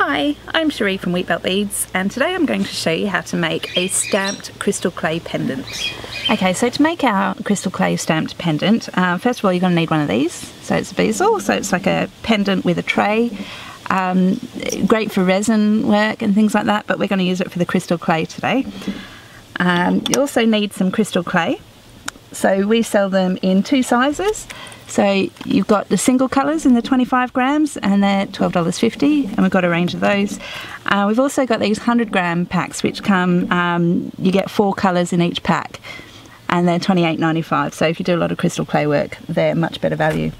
Hi, I'm Cherie from Wheatbelt Beads, and today I'm going to show you how to make a stamped crystal clay pendant. Okay, so to make our crystal clay stamped pendant, first of all you're going to need one of these. So it's a bezel, so it's like a pendant with a tray. Great for resin work and things like that, but we're going to use it for the crystal clay today. You also need some crystal clay. So we sell them in two sizes. So you've got the single colours in the 25 grams and they're $12.50, and we've got a range of those. We've also got these 100-gram packs which come, you get 4 colours in each pack, and they're $28.95. So if you do a lot of crystal clay work, they're much better value.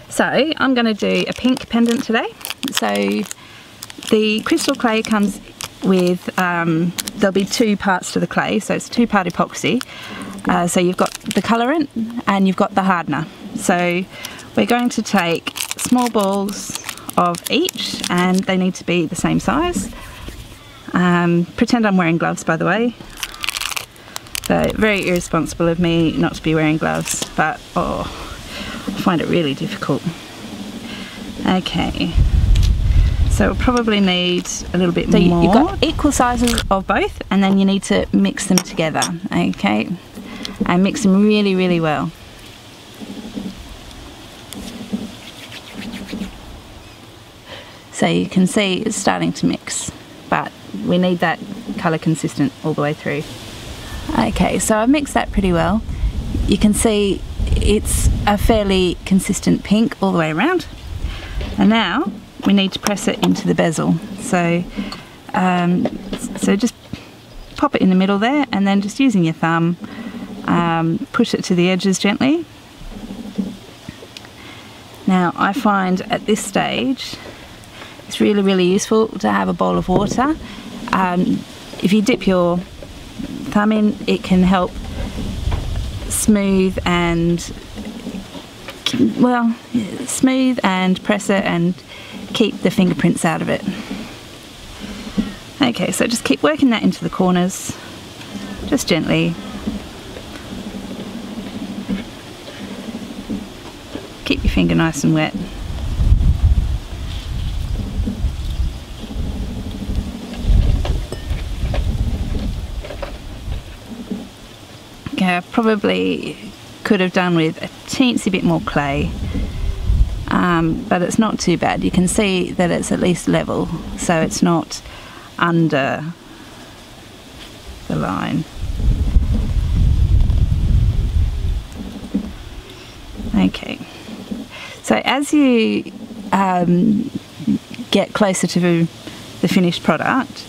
So I'm going to do a pink pendant today. So the crystal clay comes with, there'll be 2 parts to the clay, so it's a 2-part epoxy. So you've got the colourant and you've got the hardener. So we're going to take small balls of each, and they need to be the same size. Pretend I'm wearing gloves, by the way. So very irresponsible of me not to be wearing gloves, but I find it really difficult. Okay. So we'll probably need a little bit more. You've got equal sizes of both, and then you need to mix them together, okay? And mix them really, really well. So you can see it's starting to mix, but we need that colour consistent all the way through. Okay, so I've mixed that pretty well. You can see it's a fairly consistent pink all the way around. And now we need to press it into the bezel. So, so just pop it in the middle there, and then just using your thumb, push it to the edges gently. Now I find at this stage it's really, really useful to have a bowl of water. If you dip your thumb in, it can help smooth and press it and keep the fingerprints out of it. Okay, so just keep working that into the corners, just gently. Keep your finger nice and wet. Okay, I probably could have done with a teensy bit more clay, but it's not too bad. You can see that it's at least level, so it's not under the line. Okay, so as you get closer to the finished product,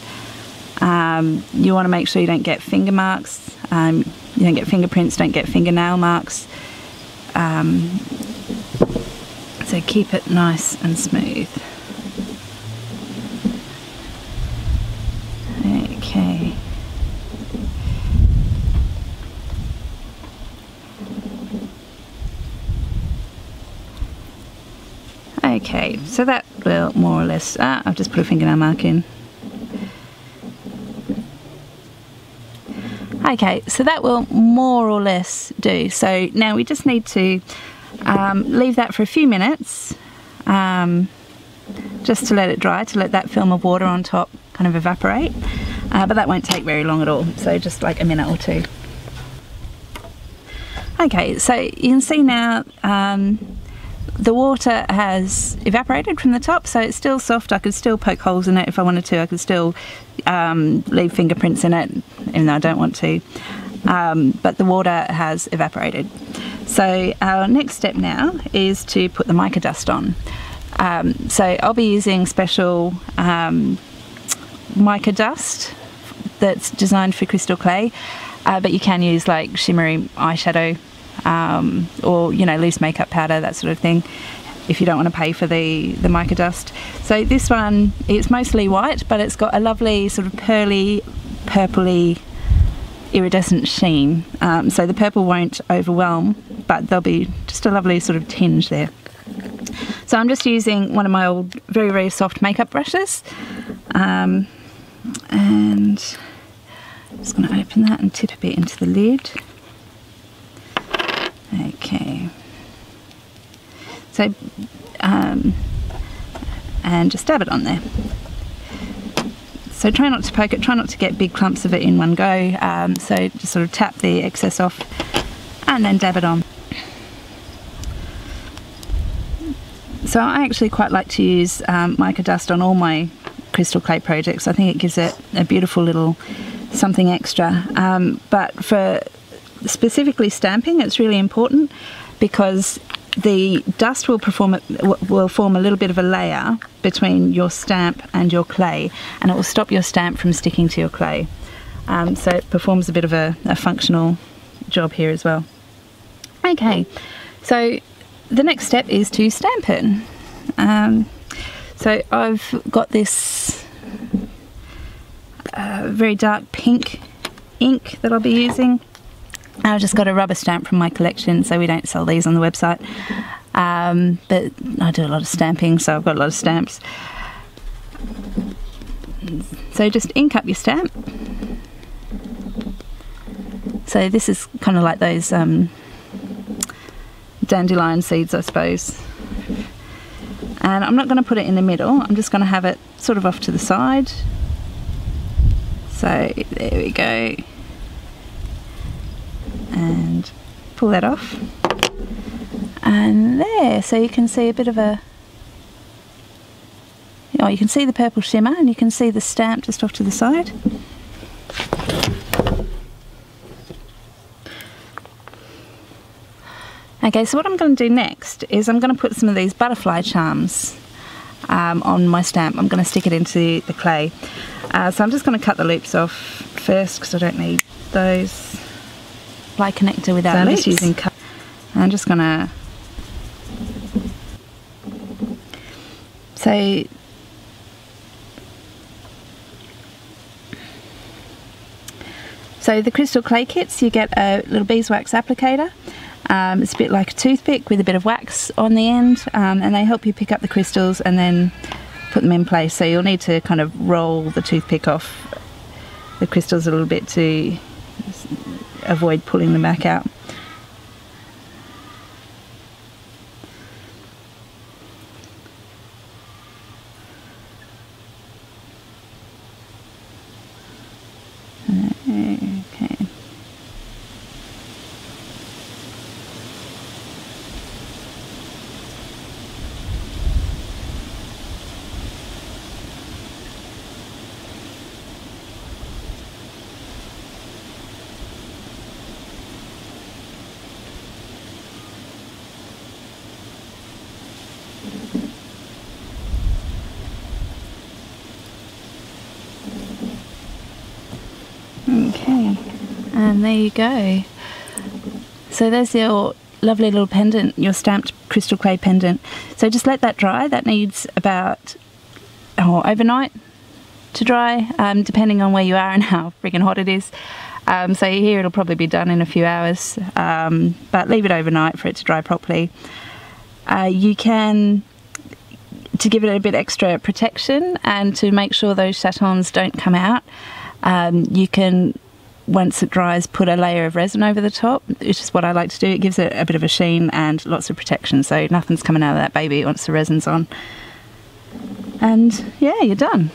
you want to make sure you don't get finger marks, you don't get fingerprints, don't get fingernail marks. So keep it nice and smooth. Okay. Okay, so that will more or less, I've just put a fingernail mark in. Okay, so that will more or less do. So now we just need to leave that for a few minutes, just to let it dry, to let that film of water on top kind of evaporate. But that won't take very long at all, so just like a minute or two. Okay, so you can see now the water has evaporated from the top, so it's still soft. I could still poke holes in it if I wanted to. I could still leave fingerprints in it, even though I don't want to. But the water has evaporated. So our next step now is to put the mica dust on. So I'll be using special mica dust that's designed for crystal clay, but you can use like shimmery eyeshadow, or loose makeup powder, that sort of thing, if you don't want to pay for the mica dust. So this one, it's mostly white, but it's got a lovely sort of pearly, purpley, iridescent sheen. So the purple won't overwhelm, but there'll be just a lovely sort of tinge there. So I'm just using one of my old very, very soft makeup brushes, and I'm just going to open that and tip a bit into the lid. Okay, so and just dab it on there. So try not to poke it, try not to get big clumps of it in one go, so just sort of tap the excess off and then dab it on. So I actually quite like to use mica dust on all my crystal clay projects. I think it gives it a beautiful little something extra, but for specifically stamping it's really important because the dust will form a little bit of a layer between your stamp and your clay, and it will stop your stamp from sticking to your clay. So it performs a bit of a functional job here as well. Okay, so the next step is to stamp it. So I've got this very dark pink ink that I'll be using. I've just got a rubber stamp from my collection, so we don't sell these on the website, but I do a lot of stamping, so I've got a lot of stamps. So just ink up your stamp. So this is kind of like those dandelion seeds, I suppose, and I'm not going to put it in the middle, I'm just going to have it sort of off to the side. So there we go, and pull that off, and there, so you can see a bit of a, oh, you can see the purple shimmer and you can see the stamp just off to the side. Okay, so what I'm going to do next is I'm going to put some of these butterfly charms on my stamp. I'm going to stick it into the clay. So I'm just going to cut the loops off first because I don't need those. Fly connector without loops. I'm just going to... So the crystal clay kits, you get a little beeswax applicator. It's a bit like a toothpick with a bit of wax on the end, and they help you pick up the crystals and then put them in place. So you'll need to kind of roll the toothpick off the crystals a little bit to avoid pulling them back out. Okay. Okay, and there you go. So there's your lovely little pendant, your stamped crystal clay pendant. So just let that dry. That needs about overnight to dry, depending on where you are and how friggin' hot it is. So here it'll probably be done in a few hours, but leave it overnight for it to dry properly. You can, to give it a bit extra protection and to make sure those chatons don't come out, you can, once it dries, put a layer of resin over the top, which is what I like to do. It gives it a bit of a sheen and lots of protection, so nothing's coming out of that baby once the resin's on. And yeah, you're done.